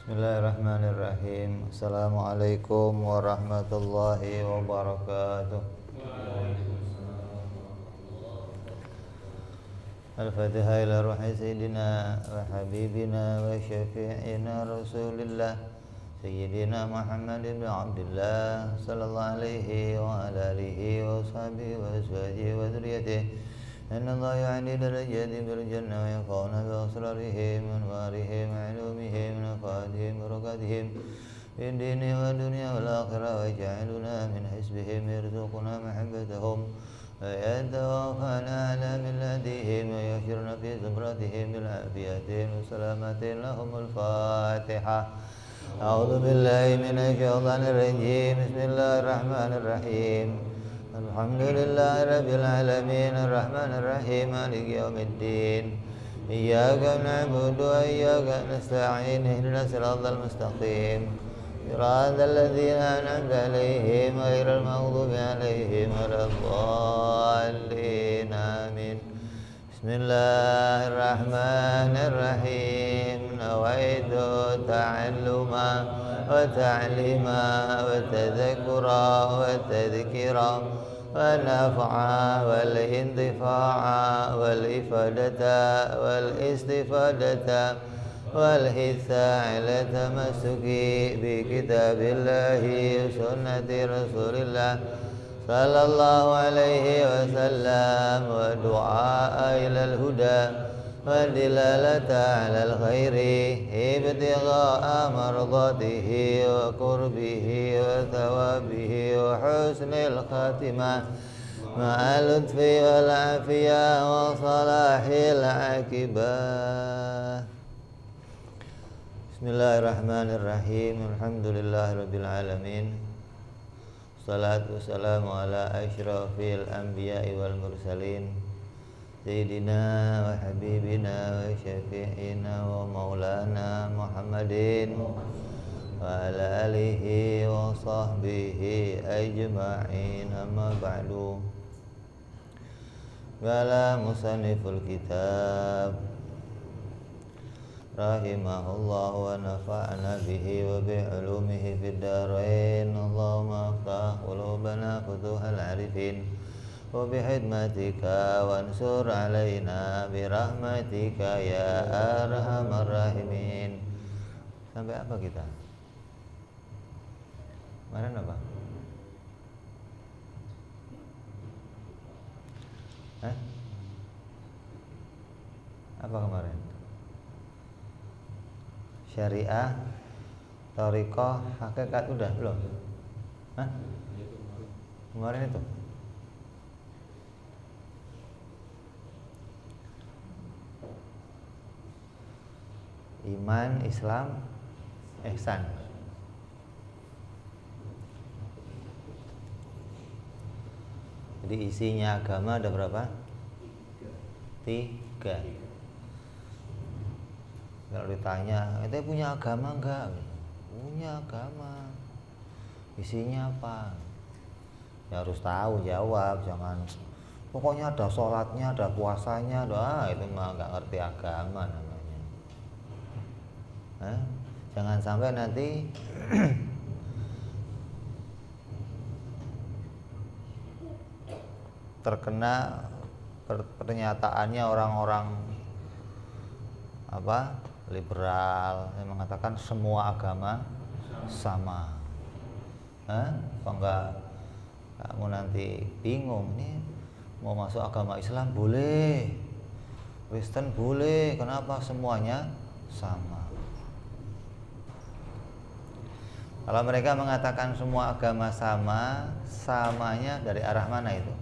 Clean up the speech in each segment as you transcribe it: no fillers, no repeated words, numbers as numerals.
Bismillahirrahmanirrahim. Assalamualaikum warahmatullahi wabarakatuh. Al-Fatihah ila ruhi Sayyidina wa Habibina wa Syafi'ina Rasulillah Sayyidina Muhammad bin Abdullah sallallahu alaihi wa ala alihi wa sahbihi wa azwajihi wa dhurriyyatihi. Inna Allah ya'ni darajati bil jannah wa yanfa'una bi asrarihim wa anwarihim wa ilumihim wa nafa'atihim wa barakatihim fid dini wa dunya wal akhirah wa ja'aluna min hisbihim yarzuquna mahabbatahum wa yatawaffana ala millatihim wa yashirna fi zumratihim bil afiyatin wa salamatin lahumul Fatihah. A'udzu billahi minasy syaithanir rajim. Bismillahirrahmanirrahim. Alhamdulillahi rabbil alamin arrahmanir rahim maliki yaumiddin iyyaka na'budu wa iyyaka nasta'in ihdinas siratal mustaqim siratal ladzina an'amta 'alaihim ghairil maghdubi 'alaihim waladdallin amin. Bismillahirrahmanirrahim. Nawaitu ta'alluma wa ta'lima wa tadhakkura wa tadhkira ونفعا والانتفاعا والإفادة والاستفادة والحثا على التمسك بكتاب الله وسنة رسول الله صلى الله عليه وسلم ودعاء إلى الهدى والدلالة على الخير ابتغاء مرضاته وقربه وثوابه وحسن الخاتمة مع اللطف والعافية وصلاح العاقبة. Bismillahirrahmanirrahim. Alhamdulillahirabbil alamin. Wassalatu wassalamu ala asyrafil anbiya'i wal mursalin Sayyidina wa Habibina wa Syafi'ina wa Maulana Muhammadin wa ala alihi wa sahbihi ajma'in, amma ba'du. Qala musanniful kitab rahimahullah wa nafa'ana bihi wa bi'ulumihi fid darain. Allahumma aftah qulubana futuhal arifin wa bihidmatika wansur alaina birahmatika ya arhamar rahimin. Sampai apa kita? Kemarin apa? Apa kemarin? Syariah, thariqah, hakikat udah belum? Kemarin itu? Iman, Islam, ihsan. Jadi isinya agama ada berapa? 3. Kalau ditanya, "Ente punya agama enggak?" Punya agama. Isinya apa? Ya harus tahu jawab, jangan pokoknya ada sholatnya, ada puasanya, itu mah enggak ngerti agama namanya. Jangan sampai nanti terkena pernyataannya orang-orang liberal yang mengatakan semua agama sama. Apa enggak kamu nanti bingung nih mau masuk agama Islam boleh, Kristen boleh, kenapa semuanya sama? Kalau mereka mengatakan semua agama sama, samanya dari arah mana itu?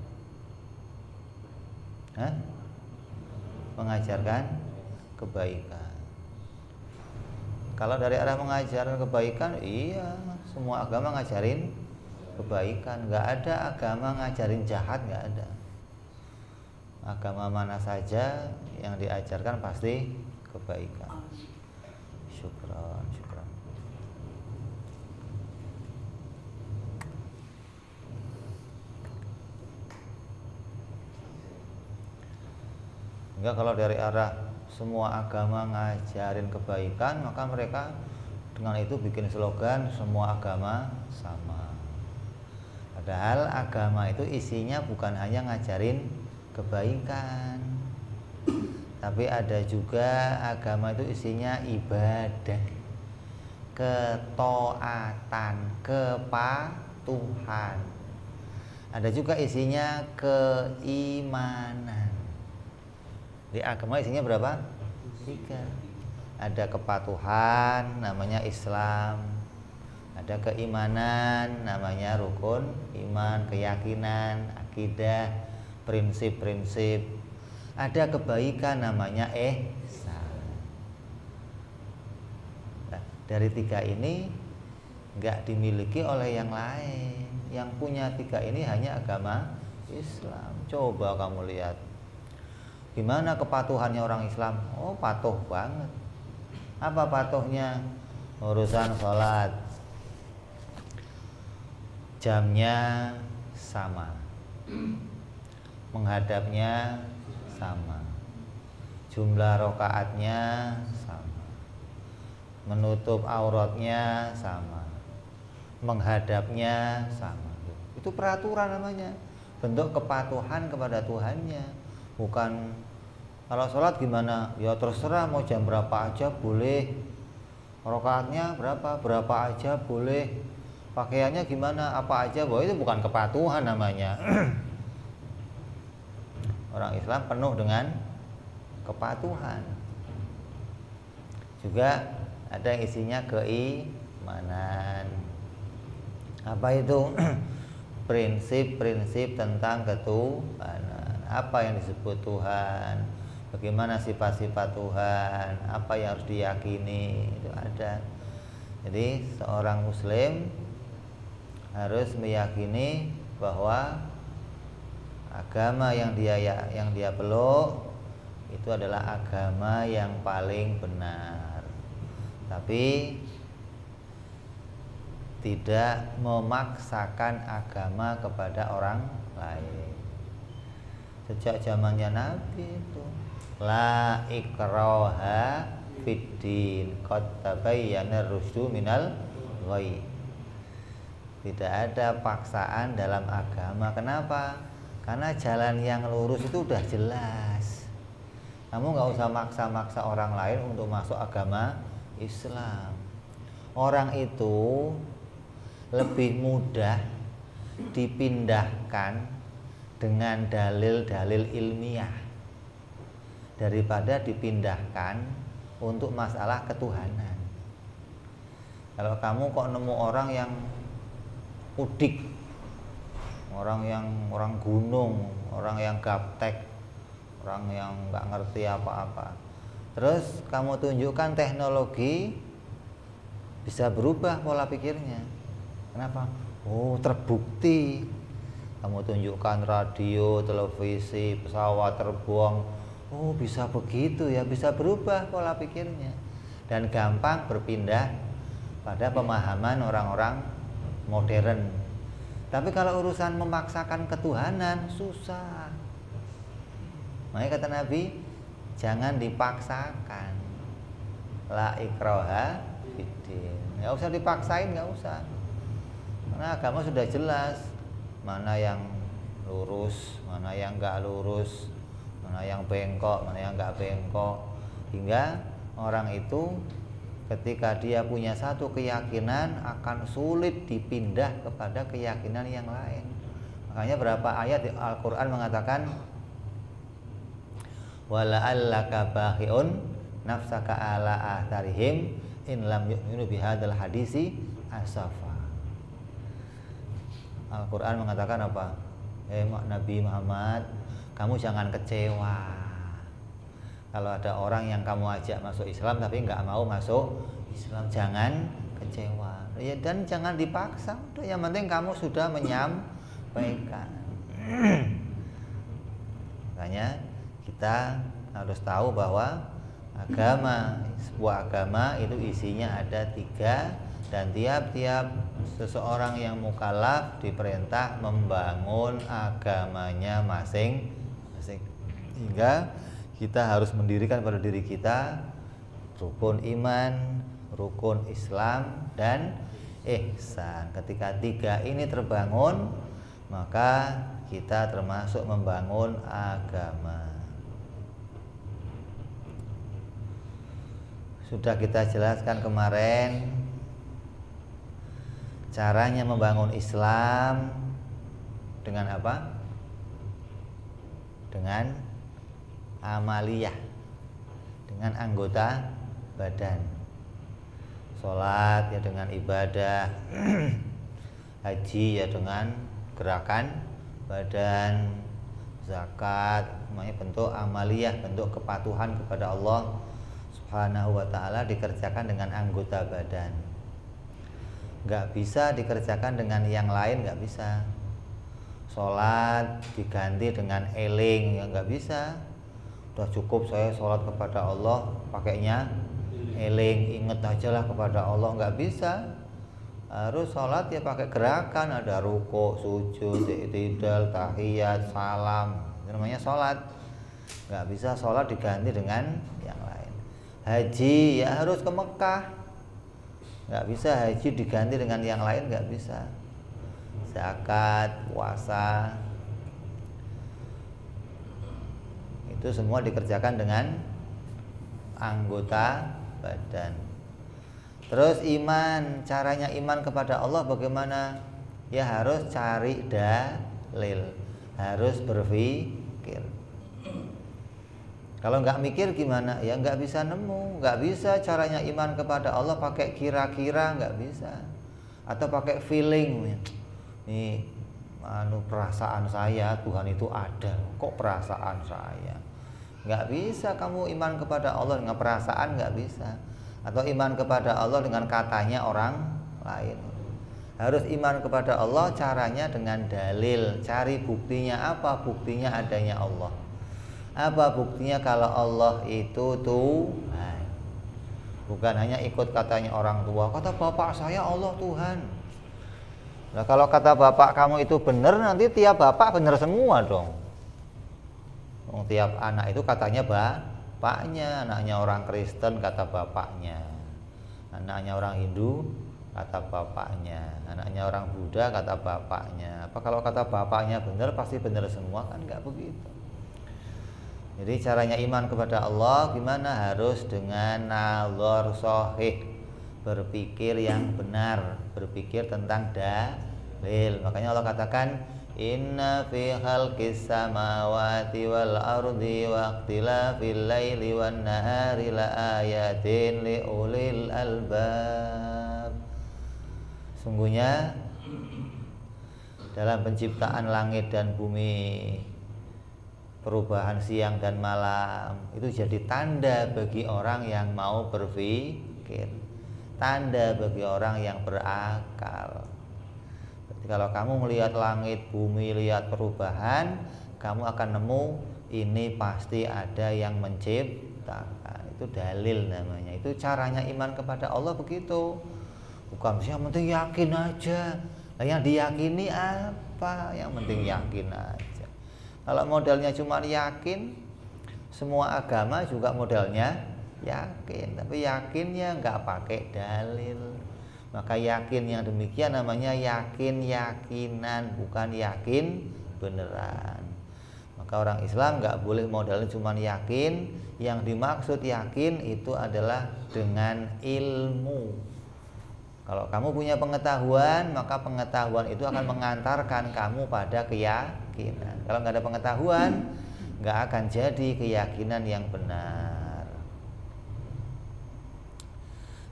Mengajarkan kebaikan. Kalau dari arah mengajarkan kebaikan, iya, semua agama ngajarin kebaikan. Nggak ada agama ngajarin jahat, nggak ada. Agama mana saja yang diajarkan pasti kebaikan. Syukran. Enggak, kalau dari arah semua agama ngajarin kebaikan, maka mereka dengan itu bikin slogan semua agama sama. Padahal agama itu isinya bukan hanya ngajarin kebaikan, tapi ada juga agama itu isinya ibadah, ketaatan, kepatuhan. Ada juga isinya keimanan. Di agama isinya berapa? 3. Ada kepatuhan namanya Islam, ada keimanan namanya rukun iman, keyakinan, akidah, prinsip-prinsip. Ada kebaikan namanya ihsan. Nah, dari 3 ini nggak dimiliki oleh yang lain. Yang punya 3 ini hanya agama Islam. Coba kamu lihat gimana kepatuhannya orang Islam. Oh, patuh banget. Apa patuhnya? Urusan sholat jamnya sama, menghadapnya sama, jumlah rakaatnya sama, menutup auratnya sama, menghadapnya sama. Itu peraturan namanya, bentuk kepatuhan kepada Tuhannya. Bukan kalau sholat gimana? Ya terserah, mau jam berapa aja boleh, rakaatnya berapa aja boleh, pakaiannya gimana, apa aja boleh. Itu bukan kepatuhan namanya. Orang Islam penuh dengan kepatuhan. Juga ada yang isinya keimanan. Apa itu? Prinsip-prinsip tentang ketuhanan. Apa yang disebut Tuhan, bagaimana sifat-sifat Tuhan, apa yang harus diyakini, itu ada. Jadi seorang muslim harus meyakini bahwa agama yang dia peluk itu adalah agama yang paling benar. Tapi tidak memaksakan agama kepada orang lain. Sejak zamannya Nabi itu la ikraha fiddin qad tabayyana rusdu minal ghayy. Tidak ada paksaan dalam agama. Kenapa? Karena jalan yang lurus itu udah jelas. Kamu nggak usah maksa-maksa orang lain untuk masuk agama Islam. Orang itu lebih mudah dipindahkan dengan dalil-dalil ilmiah daripada dipindahkan untuk masalah ketuhanan. Kalau kamu kok nemu orang yang udik, orang gunung, orang yang gaptek, orang yang nggak ngerti apa-apa, terus kamu tunjukkan teknologi, bisa berubah pola pikirnya. Kenapa? Oh, terbukti. Kamu tunjukkan radio, televisi, pesawat terbang. Oh, bisa begitu ya, bisa berubah pola pikirnya. Dan gampang berpindah pada pemahaman orang-orang modern. Tapi kalau urusan memaksakan ketuhanan, susah. Makanya kata Nabi, jangan dipaksakan. La ikraha fiddin. Nggak usah dipaksain, nggak usah. Karena agama sudah jelas. Mana yang lurus, mana yang nggak lurus, mana yang bengkok, mana yang nggak bengkok. Hingga orang itu ketika dia punya satu keyakinan akan sulit dipindah kepada keyakinan yang lain. Makanya berapa ayat di Al-Quran mengatakan wala'allaka bahi'un nafsaka ala atharihim in lam yu'minu bihadzal hadisi asafa. Al-Quran mengatakan apa? Nabi Muhammad, kamu jangan kecewa kalau ada orang yang kamu ajak masuk Islam tapi nggak mau masuk Islam. Jangan kecewa ya, dan jangan dipaksa. Yang penting kamu sudah menyampaikan. Makanya kita harus tahu bahwa sebuah agama itu isinya ada 3. Dan tiap-tiap seseorang yang mukallaf diperintah membangun agamanya masing-masing. Hingga kita harus mendirikan pada diri kita rukun iman, rukun Islam dan ihsan. Ketika tiga ini terbangun, maka kita termasuk membangun agama. Sudah kita jelaskan kemarin caranya membangun Islam dengan apa? Dengan amaliyah, dengan anggota badan. Sholat ya dengan ibadah, haji ya dengan gerakan badan, zakat, semuanya bentuk amaliyah, bentuk kepatuhan kepada Allah Subhanahu wa ta'ala dikerjakan dengan anggota badan. Nggak bisa dikerjakan dengan yang lain, nggak bisa. Sholat diganti dengan eling, ya nggak bisa. Udah cukup saya sholat kepada Allah pakainya eling, inget aja lah kepada Allah, nggak bisa. Harus sholat ya pakai gerakan, ada ruku, sujud, i'tidal, tahiyat, salam, itu namanya sholat. Nggak bisa sholat diganti dengan yang lain. Haji ya harus ke Mekah, nggak bisa haji diganti dengan yang lain, nggak bisa. Zakat, puasa, itu semua dikerjakan dengan anggota badan. Terus iman, caranya iman kepada Allah bagaimana? Ya harus cari dalil, harus berpikir. Kalau nggak mikir gimana? Ya nggak bisa nemu, nggak bisa caranya iman kepada Allah pakai kira-kira, nggak bisa. Atau pakai feeling. Nih, perasaan saya Tuhan itu ada, kok perasaan saya? Nggak bisa kamu iman kepada Allah dengan perasaan, nggak bisa. Atau iman kepada Allah dengan katanya orang lain. Harus iman kepada Allah caranya dengan dalil. Cari buktinya apa? Buktinya adanya Allah. Apa buktinya kalau Allah itu Tuhan? Bukan hanya ikut katanya orang tua. Kata bapak saya Allah Tuhan. Nah kalau kata bapak kamu itu benar, nanti tiap bapak benar semua dong. Tiap anak itu katanya bapaknya, anaknya orang Kristen kata bapaknya, anaknya orang Hindu kata bapaknya, anaknya orang Buddha kata bapaknya. Apa kalau kata bapaknya benar pasti benar semua? Kan nggak begitu. Jadi caranya iman kepada Allah gimana? Harus dengan nazar shahih, berpikir yang benar, berpikir tentang dalil. Makanya Allah katakan inna fi khalqis samawati wal ardi wa ikhtilafil laili wan nahari la ayatin li ulil albab. Sungguhnya dalam penciptaan langit dan bumi, perubahan siang dan malam itu jadi tanda bagi orang yang mau berpikir, tanda bagi orang yang berakal. Kalau kamu melihat langit, bumi, lihat perubahan, kamu akan nemu ini pasti ada yang menciptakan. Itu dalil namanya. Itu caranya iman kepada Allah begitu. Bukan yang penting yakin aja. Nah, yang diyakini apa? Yang penting yakin aja. Kalau modalnya cuma yakin, semua agama juga modalnya yakin. Tapi yakinnya nggak pakai dalil. Maka yakin yang demikian namanya yakin-yakinan, bukan yakin beneran. Maka orang Islam nggak boleh modalnya cuma yakin. Yang dimaksud yakin itu adalah dengan ilmu. Kalau kamu punya pengetahuan, maka pengetahuan itu akan mengantarkan kamu pada keyakinan. Kalau nggak ada pengetahuan, nggak akan jadi keyakinan yang benar.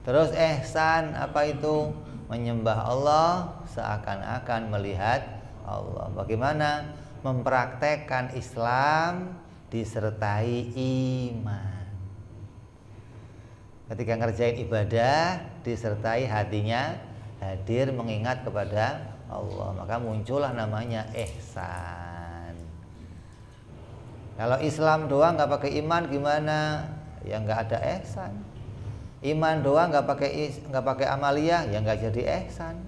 Terus ihsan apa itu? Menyembah Allah seakan-akan melihat Allah. Bagaimana mempraktekkan Islam disertai iman. Ketika ngerjain ibadah disertai hatinya hadir mengingat kepada Allah, maka muncullah namanya ihsan. Kalau Islam doang nggak pakai iman gimana? Ya nggak ada ihsan. Iman doang nggak pakai amaliyah ya nggak jadi ihsan.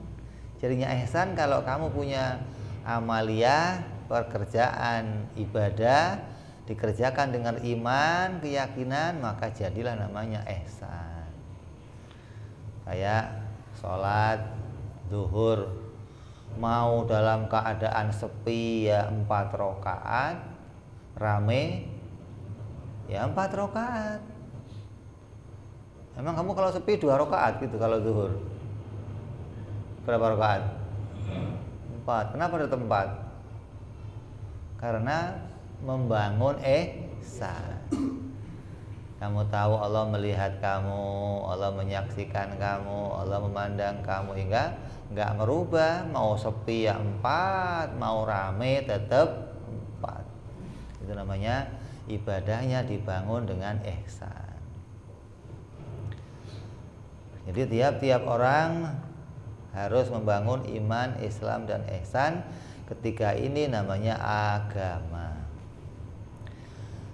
Jadinya ihsan kalau kamu punya amaliyah, pekerjaan ibadah dikerjakan dengan iman, keyakinan, maka jadilah namanya ihsan. Kayak sholat zuhur, mau dalam keadaan sepi ya 4 rakaat, rame ya 4 rakaat. Emang kamu kalau sepi 2 rakaat gitu kalau zuhur? Berapa rakaat? 4. Kenapa tetap 4? Karena membangun ihsan. Kamu tahu Allah melihat kamu, Allah menyaksikan kamu, Allah memandang kamu, hingga nggak merubah, mau sepi ya 4, mau rame tetap 4. Itu namanya ibadahnya dibangun dengan ihsan. Jadi tiap-tiap orang harus membangun iman, Islam, dan ihsan. Ketiga ini namanya agama.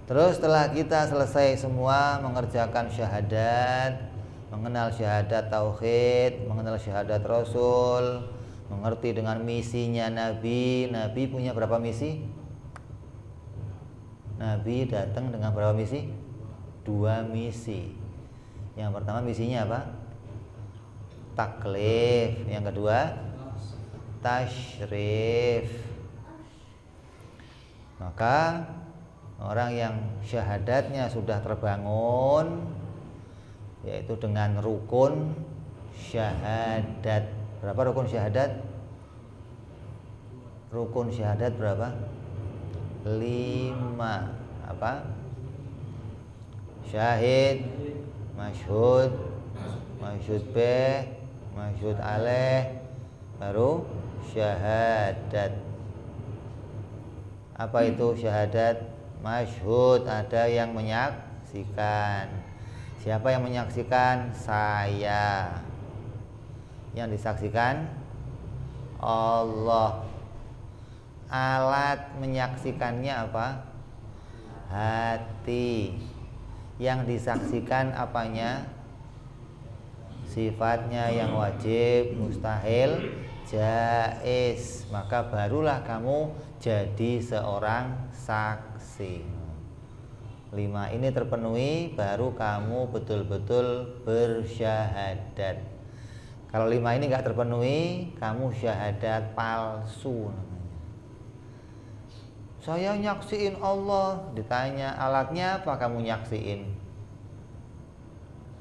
Terus setelah kita selesai semua mengerjakan syahadat, mengenal syahadat tauhid, mengenal syahadat Rasul, mengerti dengan misinya Nabi. Nabi punya berapa misi? Nabi datang dengan berapa misi? 2 misi. Yang pertama misinya apa? Taklif. Yang kedua tasyrif. Maka orang yang syahadatnya sudah terbangun, yaitu dengan rukun syahadat. Berapa rukun syahadat? Rukun syahadat berapa? 5. Apa? Syahid, masyhud, masyhud bih, masyhud alaih, baru syahadat. Apa itu syahadat? Masyhud, ada yang menyaksikan. Siapa yang menyaksikan? Saya. Yang disaksikan Allah. Alat menyaksikannya apa? Hati. Yang disaksikan apanya? Sifatnya yang wajib, mustahil, jaiz. Maka barulah kamu jadi seorang saksi. 5 ini terpenuhi, baru kamu betul-betul bersyahadat. Kalau 5 ini nggak terpenuhi, kamu syahadat palsu namanya. Saya nyaksiin Allah. Ditanya alatnya apa, kamu nyaksiin.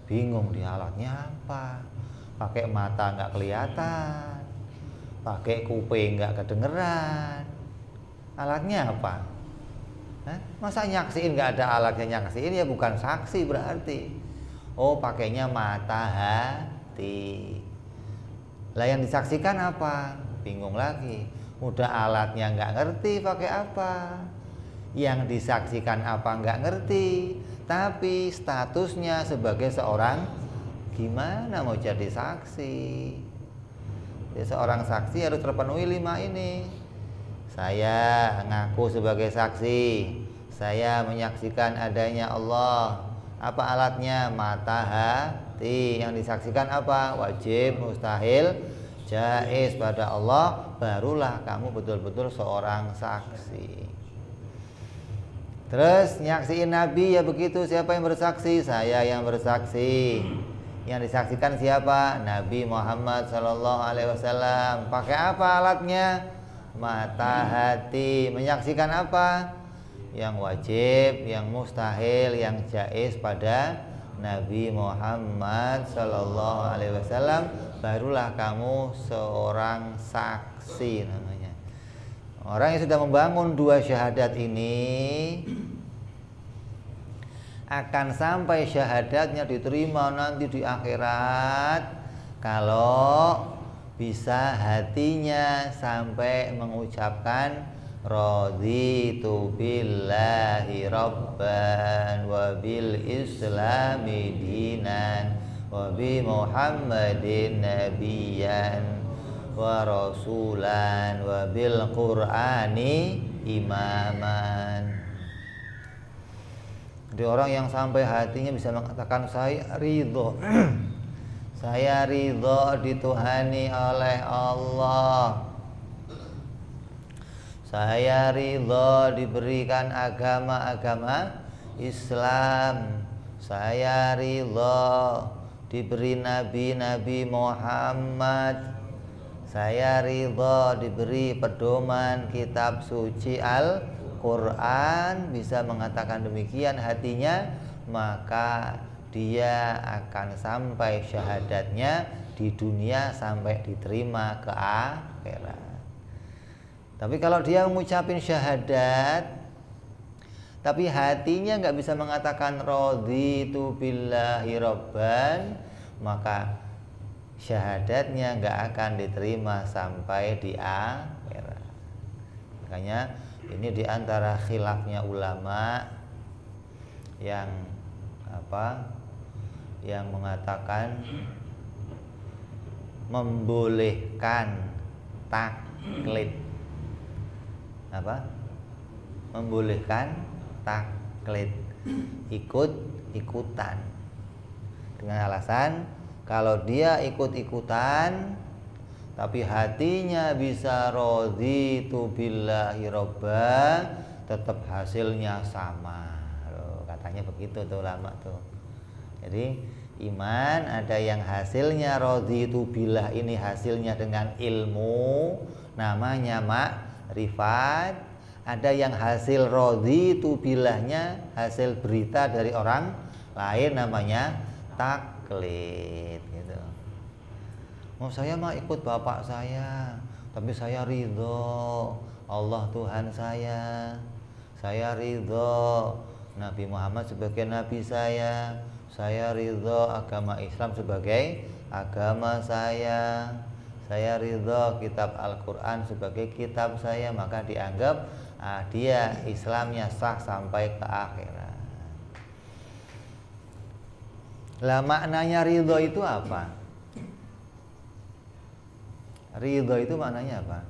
Bingung dia alatnya apa. Pakai mata nggak kelihatan, pakai kuping nggak kedengeran. Alatnya apa? Masa nyaksiin nggak ada alatnya, nyaksiin ya bukan saksi berarti. Oh, pakainya mata hati. Lah yang disaksikan apa? Bingung lagi. Udah alatnya nggak ngerti pakai apa. Yang disaksikan apa nggak ngerti. Tapi statusnya sebagai seorang, gimana mau jadi saksi? Jadi seorang saksi harus terpenuhi 5 ini. Saya ngaku sebagai saksi, saya menyaksikan adanya Allah. Apa alatnya? Mata hati. Yang disaksikan apa? Wajib, mustahil, jaiz pada Allah. Barulah kamu betul-betul seorang saksi. Terus nyaksiin Nabi ya begitu. Siapa yang bersaksi? Saya yang bersaksi. Yang disaksikan siapa? Nabi Muhammad SAW. Pakai apa alatnya? Mata hati. Menyaksikan apa? Yang wajib, yang mustahil, yang jaiz pada Nabi Muhammad SAW. Barulah kamu seorang saksi namanya. Orang yang sudah membangun 2 syahadat ini akan sampai syahadatnya diterima nanti di akhirat kalau bisa hatinya sampai mengucapkan raditu billahi rabban wa bil islami dinan wa bi muhammadin nabiyyan wa rasulan wa bil qur'ani imaman. Jadi orang yang sampai hatinya bisa mengatakan saya ridho saya ridho dituhani oleh Allah, saya ridho diberikan agama-agama Islam, saya ridho diberi Nabi Muhammad. Saya ridho diberi pedoman kitab suci Al-Quran. Bisa mengatakan demikian hatinya, maka dia akan sampai syahadatnya di dunia sampai diterima ke akhirat. Tapi kalau dia mengucapin syahadat tapi hatinya nggak bisa mengatakan raditu billahi robban, maka syahadatnya nggak akan diterima sampai di akhirat. Makanya ini diantara khilafnya ulama yang yang mengatakan membolehkan taklid. Membolehkan taklid, ikut-ikutan, dengan alasan kalau dia ikut-ikutan tapi hatinya bisa raditu billahi robba, tetap hasilnya sama. Loh, katanya begitu tuh ulama tuh. Jadi iman ada yang hasilnya raditu billah, ini hasilnya dengan ilmu, namanya makrifat. Ada yang hasil raditu billahnya hasil berita dari orang lain, namanya taklid gitu. Saya mah ikut bapak saya, tapi saya ridho Allah Tuhan saya ridho Nabi Muhammad sebagai nabi saya ridho agama Islam sebagai agama saya ridho kitab Al-Quran sebagai kitab saya, maka dianggap dia Islamnya sah sampai ke akhirat. Lah maknanya ridho itu apa? Ridho itu maknanya apa?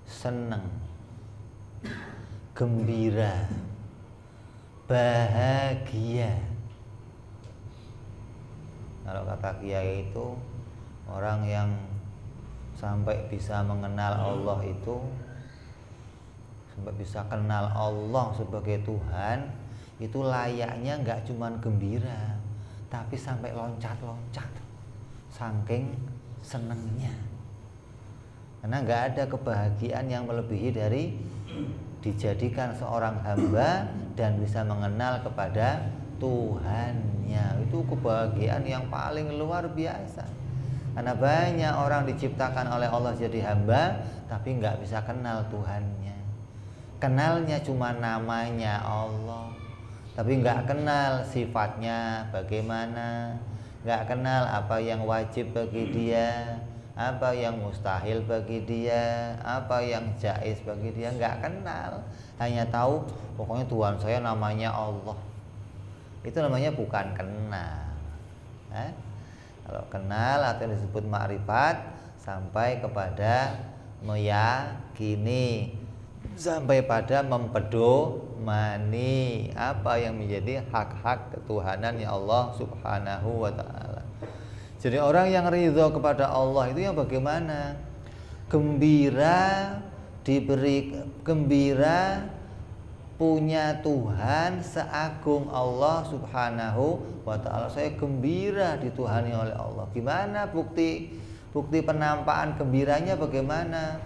Senang, gembira, bahagia. Kalau kata kiai itu orang yang sampai bisa mengenal Allah itu, sampai bisa kenal Allah sebagai Tuhan, itu layaknya nggak cuman gembira, tapi sampai loncat-loncat saking senengnya. Karena nggak ada kebahagiaan yang melebihi dari dijadikan seorang hamba dan bisa mengenal kepada Tuhannya. Itu kebahagiaan yang paling luar biasa. Karena banyak orang diciptakan oleh Allah jadi hamba tapi nggak bisa kenal Tuhannya. Kenalnya cuma namanya Allah, tapi nggak kenal sifatnya bagaimana, nggak kenal apa yang wajib bagi dia, apa yang mustahil bagi dia, apa yang jaiz bagi dia, nggak kenal. Hanya tahu pokoknya Tuhan saya namanya Allah. Itu namanya bukan kenal. Kalau kenal atau yang disebut makrifat, sampai kepada meyakini, sampai pada mempedomani apa yang menjadi hak-hak ketuhanan ya Allah Subhanahu wa ta'ala. Jadi orang yang ridho kepada Allah itu yang bagaimana? Gembira, diberi gembira punya Tuhan seagung Allah Subhanahu wa ta'ala. Saya gembira dituhani oleh Allah. Gimana bukti penampakan gembiranya bagaimana?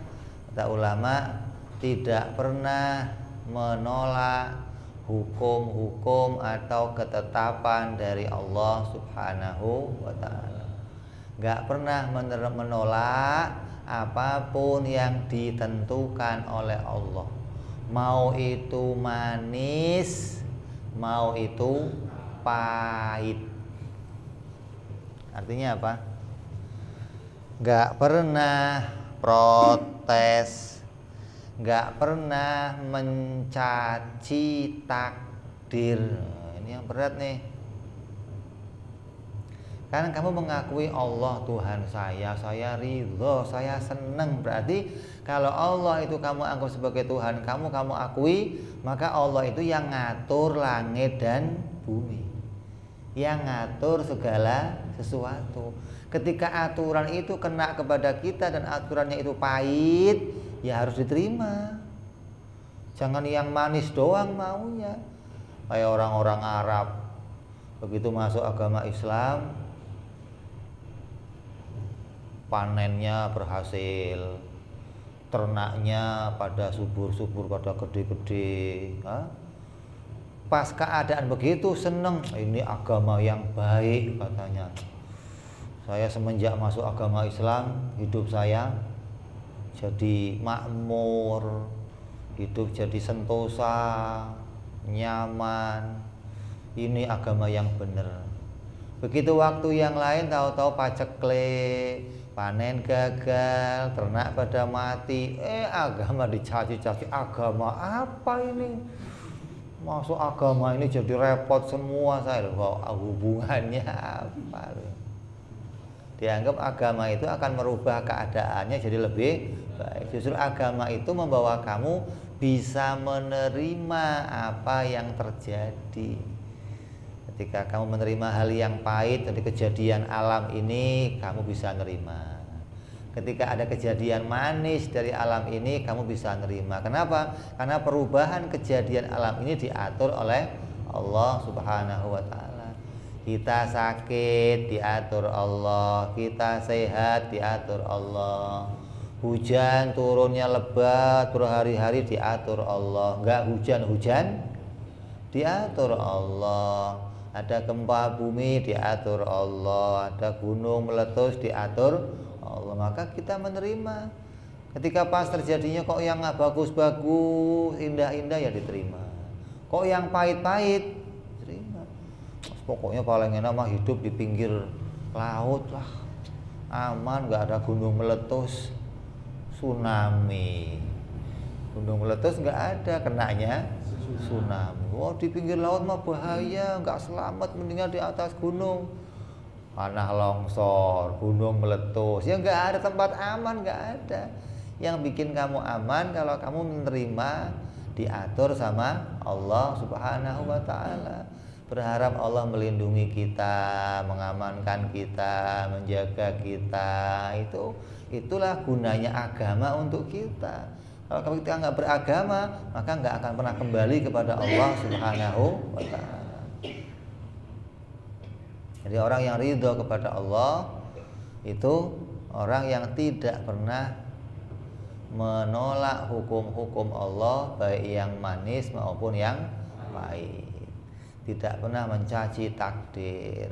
Kata ulama, tidak pernah menolak hukum-hukum atau ketetapan dari Allah Subhanahu wa ta'ala. Gak pernah menolak apapun yang ditentukan oleh Allah. Mau itu manis, mau itu pahit. Artinya apa? Gak pernah protes, gak pernah mencaci takdir. Ini yang berat nih. Karena kamu mengakui Allah Tuhan saya ridho, saya senang. Berarti kalau Allah itu kamu anggap sebagai Tuhan kamu akui, maka Allah itu yang ngatur langit dan bumi, yang ngatur segala sesuatu. Ketika aturan itu kena kepada kita dan aturannya itu pahit, ya harus diterima. Jangan yang manis doang maunya. kayak orang-orang Arab. Begitu masuk agama Islam, panennya berhasil, ternaknya pada subur-subur, pada gede-gede. Pas keadaan begitu seneng, ini agama yang baik katanya. Saya semenjak masuk agama Islam, hidup saya jadi makmur, hidup jadi sentosa, nyaman. Ini agama yang benar. Begitu waktu yang lain tahu-tahu paceklik, panen gagal, ternak pada mati. Agama dicaci-caci. Agama apa ini? Masuk agama ini jadi repot semua saya. Hubungannya apa? Dianggap agama itu akan merubah keadaannya jadi lebih baik. Justru agama itu membawa kamu bisa menerima apa yang terjadi. Ketika kamu menerima hal yang pahit dari kejadian alam ini, kamu bisa nerima. Ketika ada kejadian manis dari alam ini, kamu bisa nerima. Kenapa? Karena perubahan kejadian alam ini diatur oleh Allah Subhanahu wa Ta'ala. Kita sakit diatur Allah, kita sehat diatur Allah. Hujan turunnya lebat berhari-hari diatur Allah. Enggak hujan-hujan diatur Allah. Ada gempa bumi diatur Allah, ada gunung meletus diatur Allah. Maka kita menerima. Ketika pas terjadinya kok yang nggak bagus-bagus, indah-indah ya diterima. Kok yang pahit-pahit, terima. Pokoknya paling enak mah hidup di pinggir laut lah, aman, nggak ada gunung meletus, tsunami. Gunung meletus nggak ada, kenanya tsunami. Wah, di pinggir laut mah bahaya, nggak selamat, mendingan di atas gunung. Tanah longsor, gunung meletus, ya nggak ada tempat aman, nggak ada. Yang bikin kamu aman kalau kamu menerima diatur sama Allah Subhanahu wa Ta'ala. Berharap Allah melindungi kita, mengamankan kita, menjaga kita. Itulah gunanya agama untuk kita. Kalau kita nggak beragama, maka nggak akan pernah kembali kepada Allah Subhanahu wa Ta'ala. Jadi orang yang ridho kepada Allah itu orang yang tidak pernah menolak hukum-hukum Allah, baik yang manis maupun yang pahit. Tidak pernah mencaci takdir.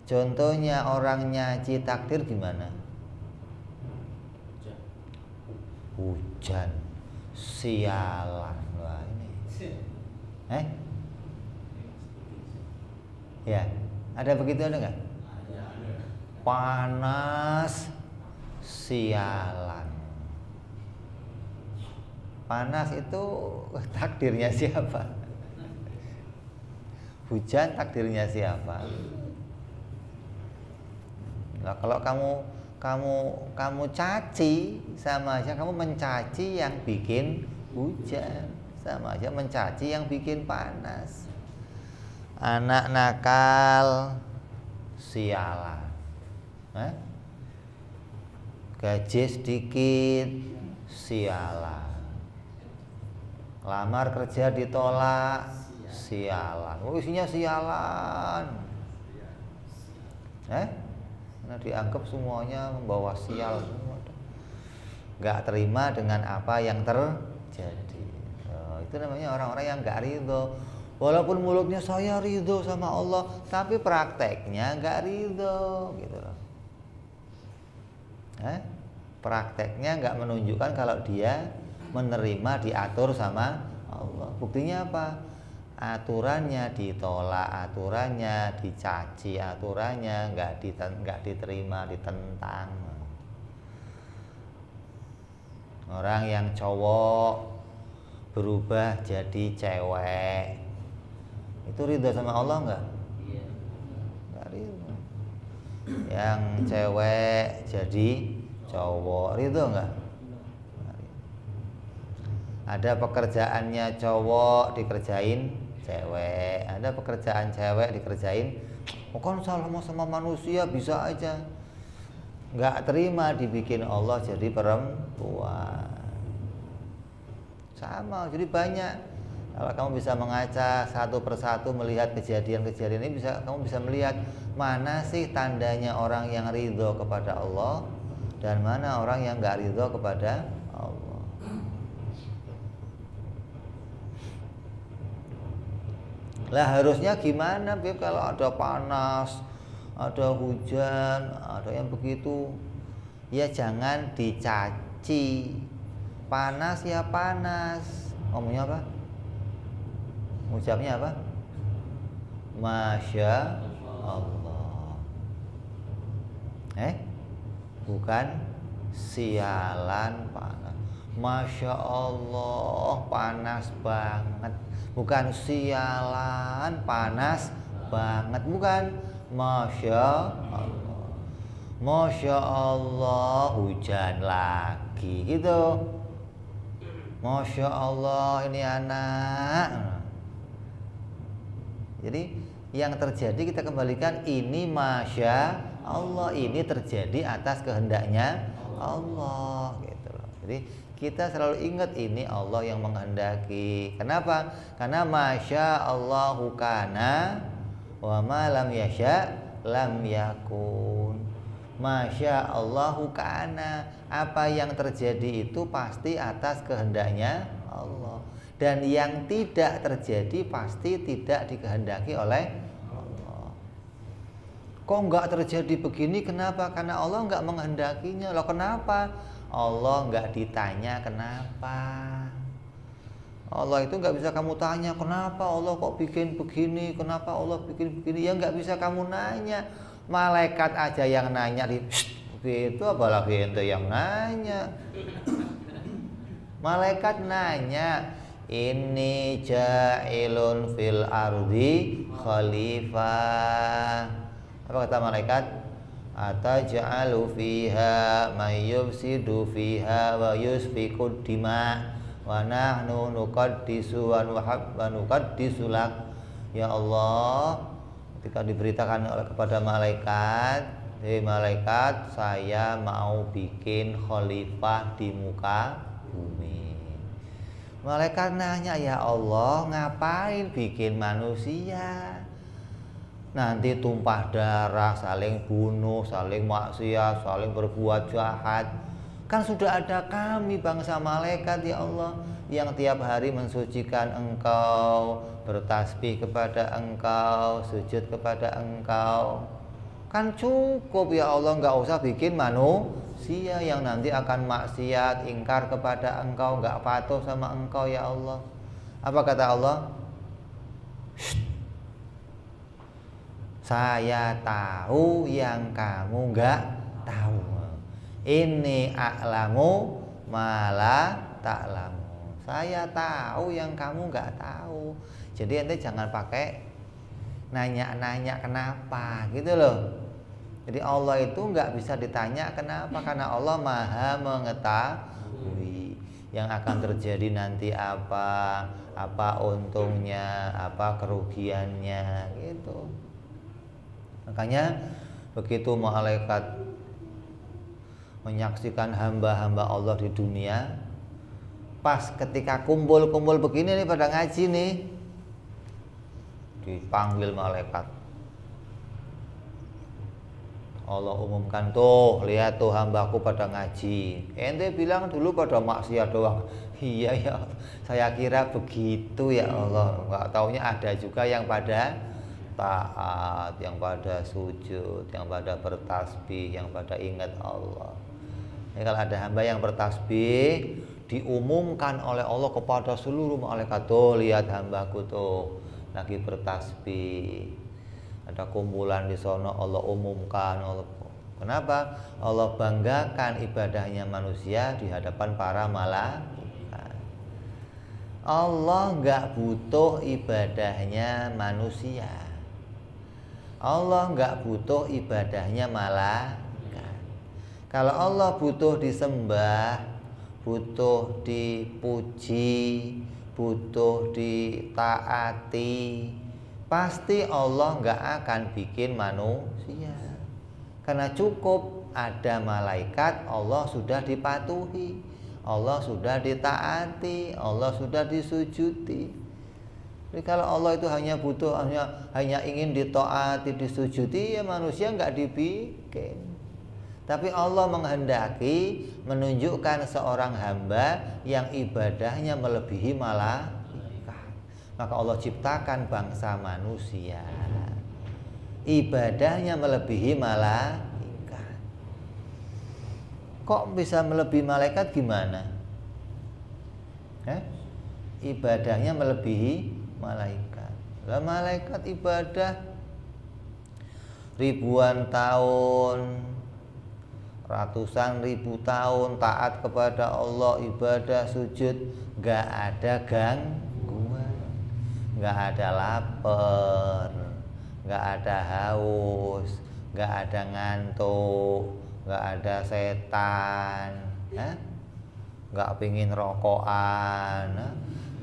Contohnya orang nyaci takdir gimana? Hujan, sialan. Wah ini. Ya, ada begitu ada nggak? Panas, sialan. Panas itu takdirnya siapa? Hujan takdirnya siapa? Nah, kalau kamu caci, sama aja kamu mencaci yang bikin hujan, sama aja mencaci yang bikin panas. Anak nakal, sialan. Gaji sedikit, sialan. Lamar kerja ditolak, sialan. Isinya sialan. Karena dianggap semuanya membawa sial semua. Gak terima dengan apa yang terjadi. Itu namanya orang-orang yang gak ridho. Walaupun mulutnya saya ridho sama Allah, tapi prakteknya gak ridho gitu loh. Prakteknya gak menunjukkan kalau dia menerima diatur sama Allah. Buktinya apa? Aturannya ditolak, aturannya dicaci, aturannya nggak diterima, ditentang. Orang yang cowok berubah jadi cewek, itu ridho sama Allah nggak? Nggak ridho. Yang cewek jadi cowok, ridho nggak? Ada pekerjaannya cowok dikerjain cewek, ada pekerjaan cewek dikerjain. Kan sama manusia bisa aja. Nggak terima dibikin Allah jadi perempuan. Sama, jadi banyak Kalau kamu bisa mengaca satu persatu melihat kejadian-kejadian ini, kamu bisa melihat mana sih tandanya orang yang ridho kepada Allah dan mana orang yang nggak ridho kepada Allah. Lah harusnya gimana, Beb, kalau ada panas, ada hujan, ada yang begitu? Ya jangan dicaci. Panas ya panas. Ngomongnya apa? Ucapnya apa? Masya Allah. Bukan sialan panas. Masya Allah panas banget. Bukan sialan panas banget. Bukan Masya Allah. Masya Allah hujan lagi gitu. Masya Allah ini anak. Jadi yang terjadi kita kembalikan ini Masya Allah, ini terjadi atas kehendaknya Allah gitu loh. Jadi kita selalu ingat ini Allah yang menghendaki. Kenapa? Karena Masya Allahu kana wa ma lam yasha lam yakun. Masya Allahu kana, apa yang terjadi itu pasti atas kehendaknya Allah. Dan yang tidak terjadi pasti tidak dikehendaki oleh Allah. Kok nggak terjadi begini? Kenapa? Karena Allah nggak menghendakinya. Loh kenapa? Allah nggak ditanya kenapa. Allah itu nggak bisa kamu tanya kenapa Allah kok bikin begini, kenapa Allah bikin begini. Ya nggak bisa kamu nanya. Malaikat aja yang nanya itu, apalagi ente yang nanya. Malaikat nanya, ini ja'ilun fil ardi khalifah. Apa kata malaikat? Ataj'alu fiha may yufsidu fiha wa yusfikud dima wa nahnu nuqaddisu wa nuqaddisu lak. Ya Allah, ketika diberitakan kepada malaikat, hei malaikat, saya mau bikin khalifah di muka bumi. Malaikat nanya, ya Allah, ngapain bikin manusia? Nanti tumpah darah, saling bunuh, saling maksiat, saling berbuat jahat. Kan sudah ada kami bangsa malaikat ya Allah, yang tiap hari mensucikan Engkau, bertasbih kepada Engkau, sujud kepada Engkau. Kan cukup ya Allah, nggak usah bikin manusia yang nanti akan maksiat, ingkar kepada Engkau, nggak patuh sama Engkau ya Allah. Apa kata Allah? Saya tahu yang kamu nggak tahu. Ini a'lamu mala ta'lamu. Saya tahu yang kamu nggak tahu. Jadi ente jangan pakai nanya-nanya kenapa gitu loh. Jadi Allah itu nggak bisa ditanya kenapa, karena Allah maha mengetahui yang akan terjadi nanti apa untungnya, apa kerugiannya gitu. Makanya begitu malaikat menyaksikan hamba-hamba Allah di dunia, pas ketika kumpul-kumpul begini nih pada ngaji nih, dipanggil malaikat. Allah umumkan, tuh lihat tuh hambaku pada ngaji. Ente bilang dulu pada maksiat doang. Iya ya, saya kira begitu ya Allah. Nggak taunya ada juga yang pada taat, yang pada sujud, yang pada bertasbih, yang pada ingat Allah. Ini kalau ada hamba yang bertasbih, diumumkan oleh Allah kepada seluruh malaikat, tuh lihat hambaku tuh lagi bertasbih. Ada kumpulan di sono, Allah umumkan. Allah. Kenapa? Allah banggakan ibadahnya manusia di hadapan para malaikat. Allah nggak butuh ibadahnya manusia. Allah nggak butuh ibadahnya malaikat. Kalau Allah butuh disembah, butuh dipuji, butuh ditaati, pasti Allah nggak akan bikin manusia. Karena cukup ada malaikat, Allah sudah dipatuhi, Allah sudah ditaati, Allah sudah disujudi. Jadi kalau Allah itu hanya butuh hanya ingin ditaati, disujudi, ya manusia nggak dibikin. Tapi Allah menghendaki menunjukkan seorang hamba yang ibadahnya melebihi malaikat. Maka Allah ciptakan bangsa manusia, ibadahnya melebihi malaikat. Kok bisa melebihi malaikat gimana? Ibadahnya melebihi malaikat. Lah malaikat ibadah ribuan tahun, ratusan ribu tahun taat kepada Allah, ibadah sujud, gak ada gangguan, gak ada lapar, gak ada haus, gak ada ngantuk, gak ada setan, gak pingin rokokan,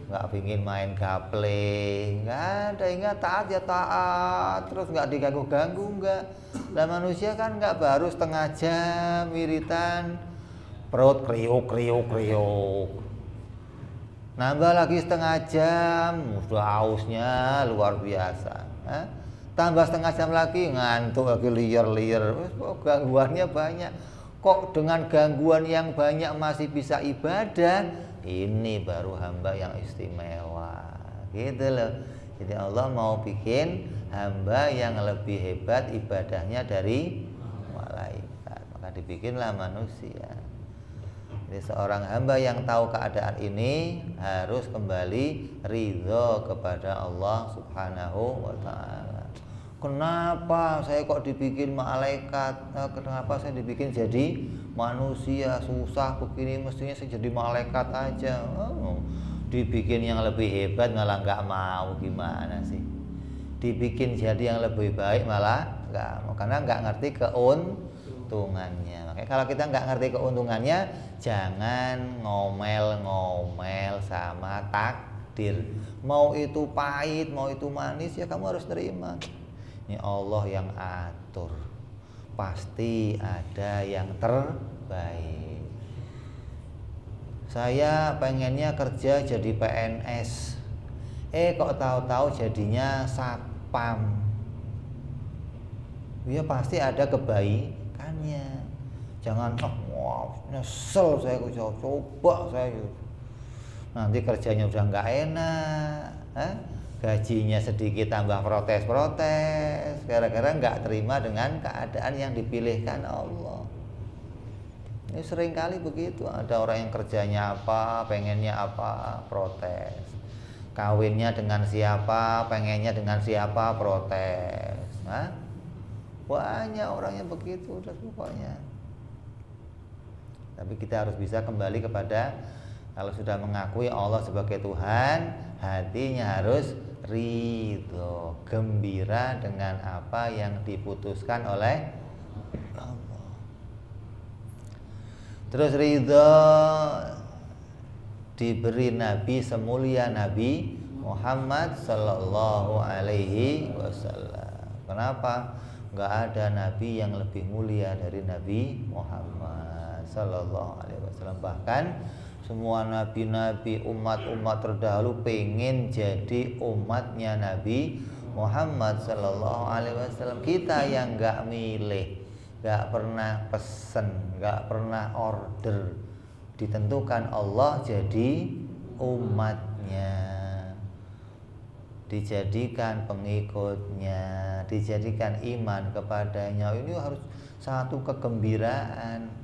gak pingin main gaple, nggak ada. Ingat taat ya taat, terus nggak diganggu-ganggu, nggak. Lah manusia kan nggak, baru setengah jam wiritan perut kriuk, nambah lagi setengah jam sudah hausnya luar biasa, tambah setengah jam lagi ngantuk lagi, liar, gangguannya banyak. Kok dengan gangguan yang banyak masih bisa ibadah? Ini baru hamba yang istimewa, gitu loh. Jadi Allah mau bikin hamba yang lebih hebat ibadahnya dari malaikat, maka dibikinlah manusia. Jadi seorang hamba yang tahu keadaan ini harus kembali ridho kepada Allah Subhanahu wa ta'ala. Kenapa saya kok dibikin malaikat? Kenapa saya dibikin jadi manusia? Susah begini, mestinya saya jadi malaikat aja. Dibikin yang lebih hebat malah nggak mau, gimana sih? Dibikin jadi yang lebih baik malah nggak mau, karena nggak ngerti keuntungannya. Makanya kalau kita nggak ngerti keuntungannya, jangan ngomel-ngomel sama takdir. Mau itu pahit, mau itu manis, ya kamu harus terima. Ini Allah yang atur, pasti ada yang terbaik. Saya pengennya kerja jadi PNS, kok tahu-tahu jadinya satpam. Ya pasti ada kebaikannya. Jangan nyesel saya coba saya, nanti kerjanya udah nggak enak, gajinya sedikit tambah protes gara-gara nggak terima dengan keadaan yang dipilihkan Allah. Ini sering kali begitu, ada orang yang kerjanya apa, pengennya apa, protes. Kawinnya dengan siapa, pengennya dengan siapa, protes. Banyak orang yang begitu udah pokoknya. Tapi kita harus bisa kembali kepada, kalau sudah mengakui Allah sebagai Tuhan, hatinya harus ridho, gembira dengan apa yang diputuskan oleh Allah. Terus ridho diberi Nabi semulia Nabi Muhammad Sallallahu Alaihi Wasallam. Kenapa? Gak ada Nabi yang lebih mulia dari Nabi Muhammad Sallallahu Alaihi Wasallam. Bahkan semua nabi-nabi, umat-umat terdahulu pengen jadi umatnya Nabi Muhammad Sallallahu Alaihi Wasallam. Kita yang nggak milih, nggak pernah pesen, nggak pernah order, ditentukan Allah jadi umatnya, dijadikan pengikutnya, dijadikan iman kepadanya. Ini harus satu kegembiraan.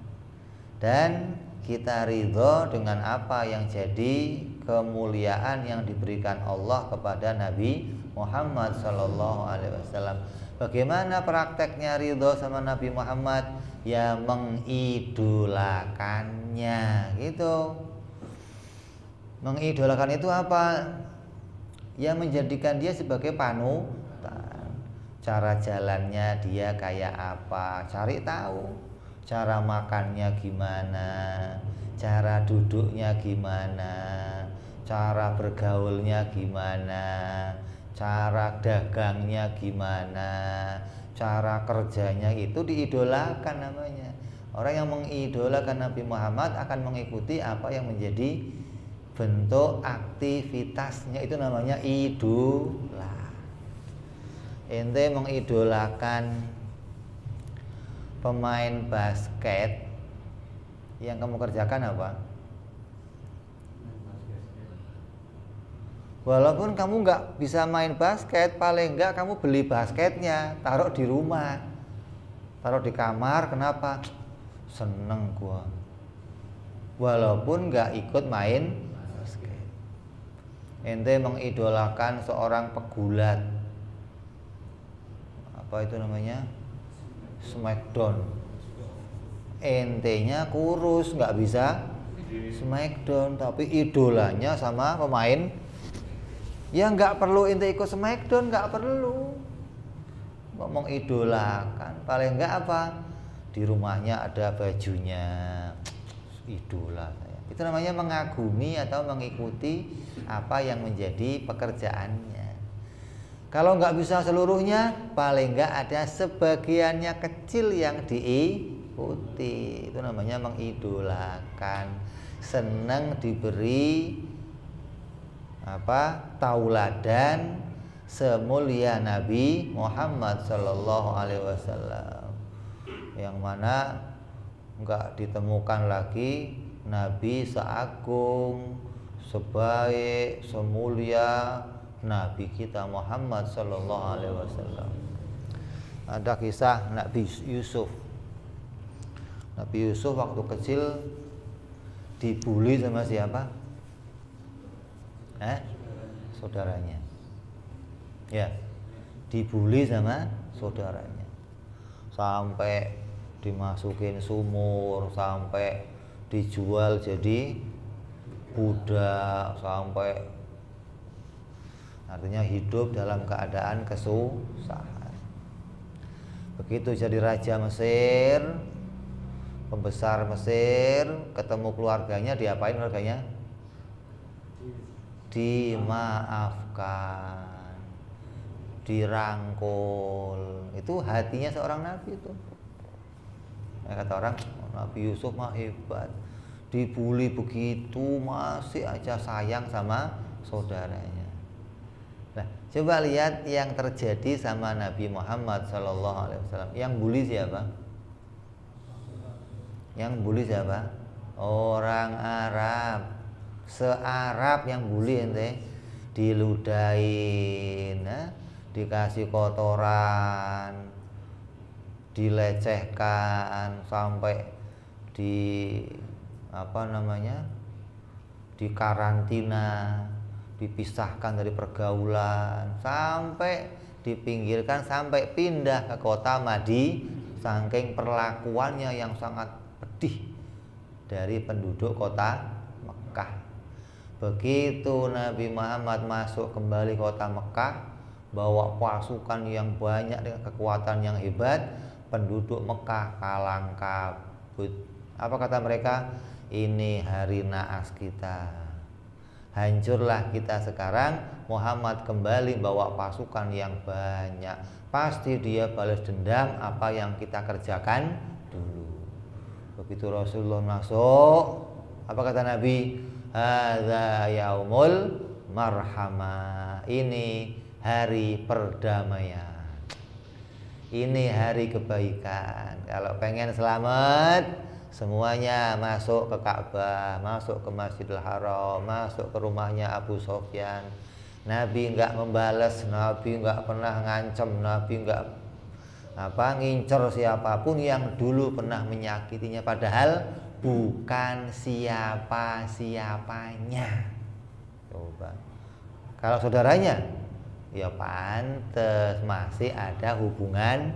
Dan kita ridho dengan apa yang jadi kemuliaan yang diberikan Allah kepada Nabi Muhammad Sallallahu Alaihi Wasallam. Bagaimana prakteknya ridho sama Nabi Muhammad? Ya mengidolakannya, gitu. Mengidolakan itu apa? Ya menjadikan dia sebagai panutan. Cara jalannya dia kayak apa, cari tahu. Cara makannya gimana, cara duduknya gimana, cara bergaulnya gimana, cara dagangnya gimana, cara kerjanya, itu diidolakan namanya. Orang yang mengidolakan Nabi Muhammad akan mengikuti apa yang menjadi bentuk aktivitasnya itu namanya idola. Ente mengidolakan pemain basket, yang kamu kerjakan apa? Walaupun kamu nggak bisa main basket, paling nggak kamu beli basketnya, taruh di rumah, taruh di kamar. Kenapa? Seneng gua. Walaupun nggak ikut main basket. Ente mengidolakan seorang pegulat, apa itu namanya? Smackdown. Entenya kurus, nggak bisa Smackdown, tapi idolanya sama pemain. Ya nggak perlu ente ikut Smackdown, nggak perlu. Ngomong idolakan, paling nggak apa? Di rumahnya ada bajunya, idola saya. Itu namanya mengagumi atau mengikuti apa yang menjadi pekerjaannya. Kalau nggak bisa seluruhnya, paling nggak ada sebagiannya kecil yang diikuti. Itu namanya mengidolakan. Senang diberi tauladan semulia Nabi Muhammad Sallallahu Alaihi Wasallam, yang mana nggak ditemukan lagi Nabi seagung, sebaik, semulia Nabi kita Muhammad Sallallahu Alaihi Wasallam. Ada kisah Nabi Yusuf. Nabi Yusuf waktu kecil dibully sama siapa? Saudaranya. Ya, dibully sama saudaranya. Sampai dimasukin sumur, sampai dijual jadi budak, sampai artinya hidup dalam keadaan kesusahan. Begitu jadi raja Mesir, pembesar Mesir, ketemu keluarganya, diapain keluarganya? Dimaafkan, dirangkul. Itu hatinya seorang nabi itu. Kata orang, Nabi Yusuf mah hebat, dibully begitu masih aja sayang sama saudaranya. Nah, coba lihat yang terjadi sama Nabi Muhammad SAW. Yang bully siapa? Yang bully siapa? Orang Arab. Se-Arab yang bully ente, diludahin, dikasih kotoran, dilecehkan, sampai dikarantina, dipisahkan dari pergaulan, sampai dipinggirkan, sampai pindah ke kota Madi, saking perlakuannya yang sangat pedih dari penduduk kota Mekah. Begitu Nabi Muhammad masuk kembali kota Mekah, bawa pasukan yang banyak dengan kekuatan yang hebat, penduduk Mekah kalang kabut. Apa kata mereka? Ini hari naas kita, hancurlah kita sekarang. Muhammad kembali bawa pasukan yang banyak, pasti dia balas dendam apa yang kita kerjakan dulu. Begitu Rasulullah masuk, apa kata Nabi? Hadza yaumul marhamah. Ini hari perdamaian. Ini hari kebaikan. Kalau pengen selamat, semuanya masuk ke Ka'bah, masuk ke Masjidil Haram, masuk ke rumahnya Abu Sofyan. Nabi enggak membalas, Nabi enggak pernah ngancem, Nabi enggak ngincer siapapun yang dulu pernah menyakitinya, padahal bukan siapa-siapanya. Coba. Kalau saudaranya, ya pantes masih ada hubungan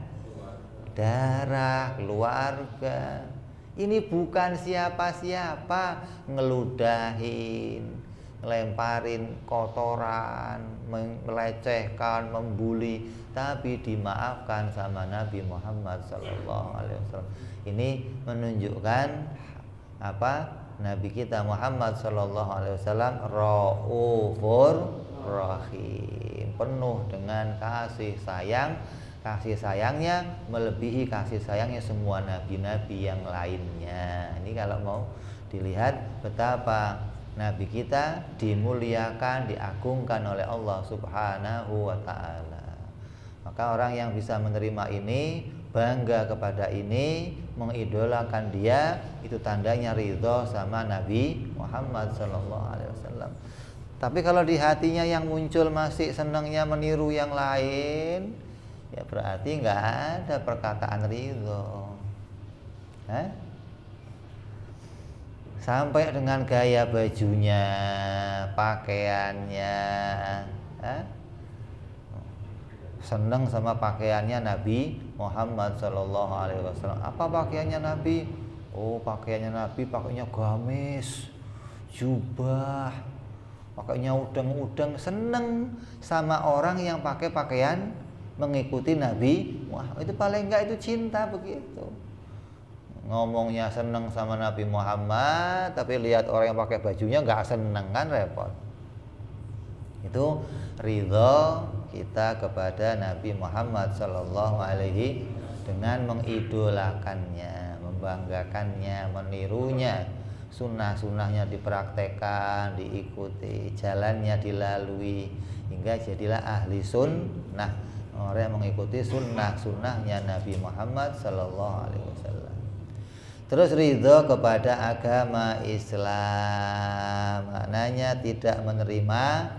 darah, keluarga. Ini bukan siapa-siapa, ngeludahin, ngelemparin kotoran, melecehkan, membuli, tapi dimaafkan sama Nabi Muhammad SAW. Ini menunjukkan Nabi kita Muhammad SAW Raufur Rahim, penuh dengan kasih sayang. Kasih sayangnya melebihi kasih sayangnya semua nabi-nabi yang lainnya. Ini kalau mau dilihat betapa Nabi kita dimuliakan, diagungkan oleh Allah Subhanahu wa ta'ala. Maka orang yang bisa menerima ini, bangga kepada ini, mengidolakan dia, itu tandanya ridho sama Nabi Muhammad sallallahu alaihi wasallam. Tapi kalau di hatinya yang muncul masih senangnya meniru yang lain, ya berarti nggak ada perkataan ridho. Sampai dengan gaya bajunya, pakaiannya, seneng sama pakaiannya Nabi Muhammad Sallallahu Alaihi Wasallam. Apa pakaiannya Nabi? Oh, pakaiannya Nabi pakainya gamis, jubah, pakainya udeng-udeng. Seneng sama orang yang pakai pakaian mengikuti Nabi Muhammad. Itu paling enggak itu cinta begitu. Ngomongnya seneng sama Nabi Muhammad, tapi lihat orang yang pakai bajunya nggak seneng, kan repot. Itu ridho kita kepada Nabi Muhammad Sallallahu Alaihi dengan mengidolakannya, membanggakannya, menirunya, sunnah-sunnahnya dipraktekkan, diikuti, jalannya dilalui, hingga jadilah ahli sunnah, orang yang mengikuti sunnah-sunnahnya Nabi Muhammad Sallallahu Alaihi Wasallam. Terus ridho kepada agama Islam, maknanya tidak menerima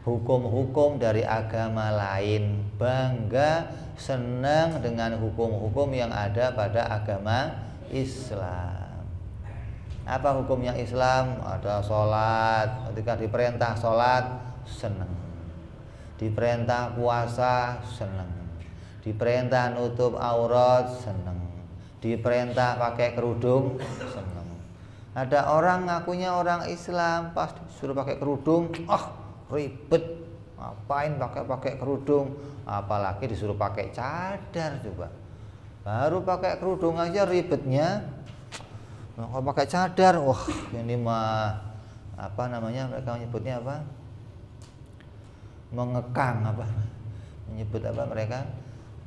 hukum-hukum dari agama lain, bangga senang dengan hukum-hukum yang ada pada agama Islam. Apa hukumnya Islam? Ada sholat, ketika diperintah sholat senang, diperintah puasa senang, diperintah nutup aurat senang, diperintah pakai kerudung seneng. Ada orang ngakunya orang Islam, pas disuruh pakai kerudung, ribet, ngapain pakai kerudung, apalagi disuruh pakai cadar coba. Baru pakai kerudung aja ribetnya, kalau pakai cadar, wah ini mah apa namanya, mereka menyebutnya apa? Mengekang apa? Menyebut apa mereka?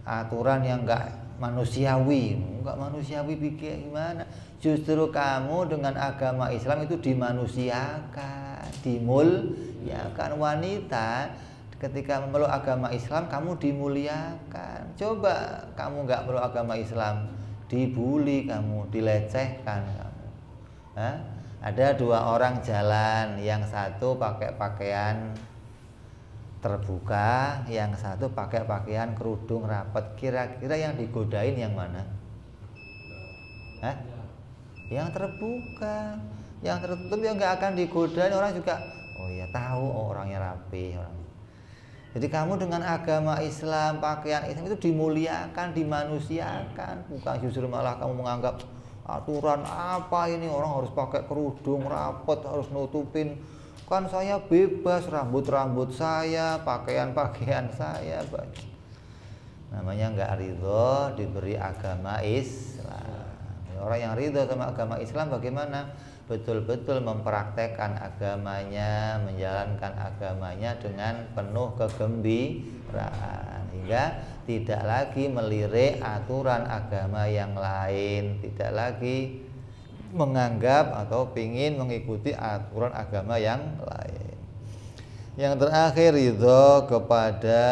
Aturan yang enggak manusiawi, enggak manusiawi pikir gimana? Justru kamu dengan agama Islam itu dimanusiakan, dimuliakan. Wanita ketika memeluk agama Islam kamu dimuliakan. Coba kamu enggak meluk agama Islam, dibully kamu, dilecehkan kamu. Ada dua orang jalan, yang satu pakai pakaian terbuka, yang satu pakai pakaian kerudung rapat. Kira-kira yang digodain yang mana? Yang terbuka. Yang tertutup yang nggak akan digodain, orang juga oh ya tahu, orangnya rapi orang. Jadi kamu dengan agama Islam, pakaian Islam itu dimuliakan, dimanusiakan, bukan justru malah kamu menganggap aturan apa ini, orang harus pakai kerudung rapat, harus nutupin. Kan saya bebas, rambut-rambut saya, pakaian-pakaian saya. Namanya nggak ridho diberi agama Islam. Orang yang ridho sama agama Islam bagaimana? Betul-betul mempraktekkan agamanya, menjalankan agamanya dengan penuh kegembiraan, hingga tidak lagi melirik aturan agama yang lain, tidak lagi menganggap atau ingin mengikuti aturan agama yang lain. Yang terakhir, ridho kepada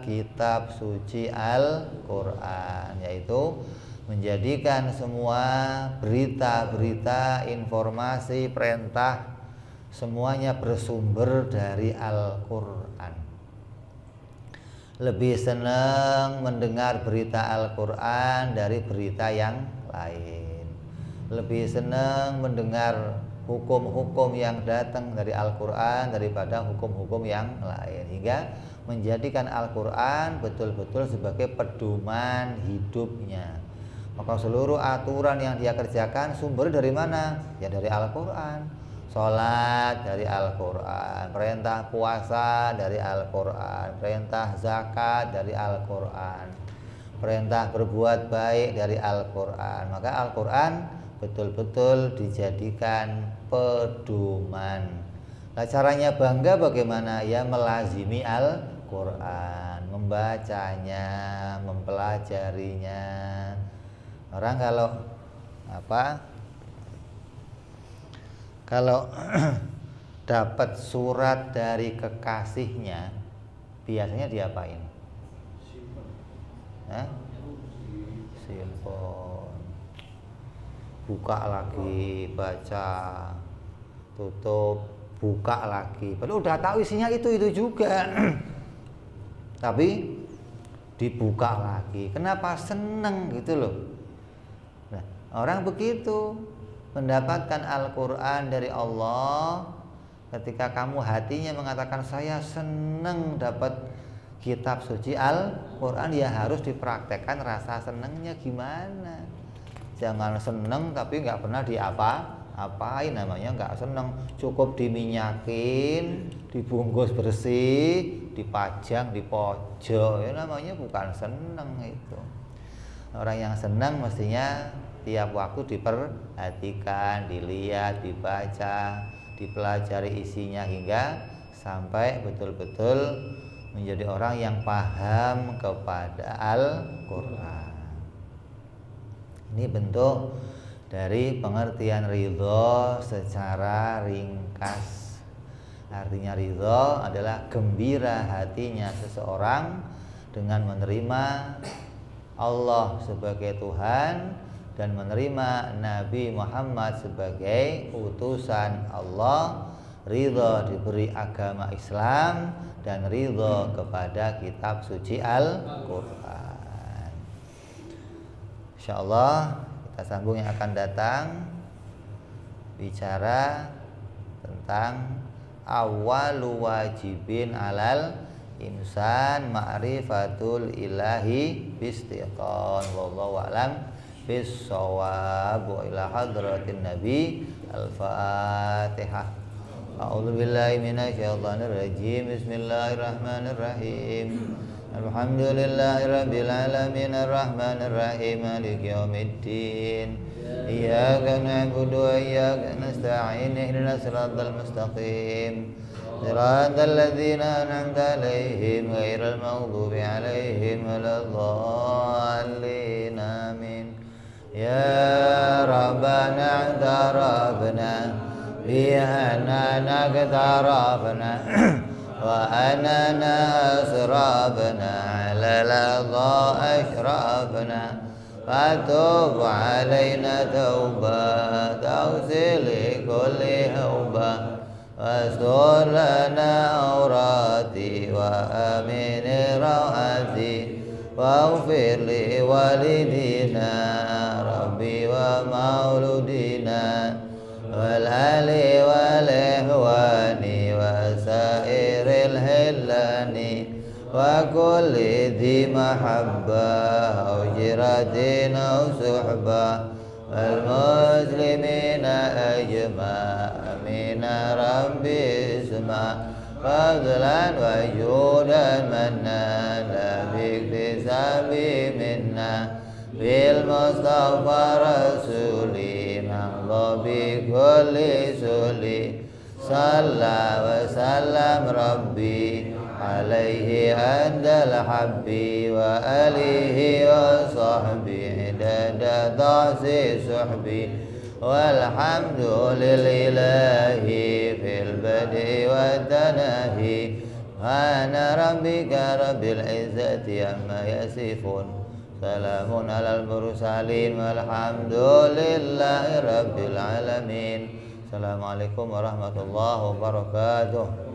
kitab suci Al-Quran, yaitu menjadikan semua berita-berita, informasi, perintah semuanya bersumber dari Al-Quran. Lebih senang mendengar berita Al-Quran dari berita yang lain. Lebih senang mendengar hukum-hukum yang datang dari Al-Quran daripada hukum-hukum yang lain, hingga menjadikan Al-Quran betul-betul sebagai pedoman hidupnya. Maka seluruh aturan yang dia kerjakan sumber dari mana? Ya dari Al-Quran. Sholat dari Al-Quran, perintah puasa dari Al-Quran, perintah zakat dari Al-Quran, perintah berbuat baik dari Al-Quran. Maka Al-Quran betul-betul dijadikan pedoman. Nah, caranya bangga bagaimana? Ya melazimi Al-Quran, membacanya, mempelajarinya. Orang kalau Kalau dapat surat dari kekasihnya, biasanya diapain? Simpen. Buka lagi, baca, tutup, buka lagi. Padahal udah tahu isinya itu juga. Tapi dibuka lagi. Kenapa? Seneng gitu loh. Nah, orang begitu mendapatkan Al-Quran dari Allah. Ketika kamu hatinya mengatakan saya seneng dapat kitab suci Al-Quran, ya harus dipraktekkan rasa senengnya gimana. Jangan seneng tapi nggak pernah diapa-apain, namanya nggak seneng. Cukup diminyakin, dibungkus bersih, dipajang di pojok, ya namanya bukan seneng itu. Orang yang seneng mestinya tiap waktu diperhatikan, dilihat, dibaca, dipelajari isinya hingga sampai betul-betul menjadi orang yang paham kepada Al-Quran. Ini bentuk dari pengertian ridho secara ringkas. Artinya ridho adalah gembira hatinya seseorang dengan menerima Allah sebagai Tuhan dan menerima Nabi Muhammad sebagai utusan Allah, ridho diberi agama Islam, dan ridho kepada kitab suci Al-Quran. InsyaAllah kita sambung yang akan datang, bicara tentang awwalu wajibin alal insan ma'rifatul ilahi bistiqan. Wallahu a'lam bis-shawab. Wa ila hadratin nabi. Al-Fatihah. A'udzu billahi minasyaitonir rajim. Bismillahirrahmanirrahim. Alhamdulillahi rabbil alamin arrahmanir rahim maliki yaumiddin. Iyyaka na'budu wa iyyaka nasta'in ihdinas siratal mustaqim. Siratal ladzina an'amta 'alaihim ghairil maghdubi 'alaihim waladdallin. Amin. Ya Rabbana i'tarafna bi annana i'tarafna wa anana asrafna 'ala al-adha ashrafna fatub 'alaina tauba taghsil kulli hauba wastur lana awrati wa amin rawati waghfir li walidina rabbi wa mauludina wal ali wal ihwani wa sairil hillani wa kulli dhi mahabbah ujratin aw suhbah wal muslimina ajma' amin rabbi isma' fadlan wa judan manna la biktisabi minna bil mustafa rasuli nahla bi kulli suli salla wa sallam rabbi alaihi andal habbi wa alihi wa sahbihi dada ta'si suhbi walhamdulillahi fil badi wa tanahi ana rabbika rabbil izzati amma yasifun salamun alal mursalin walhamdulillahi rabbil alamin. Assalamualaikum warahmatullahi wabarakatuh.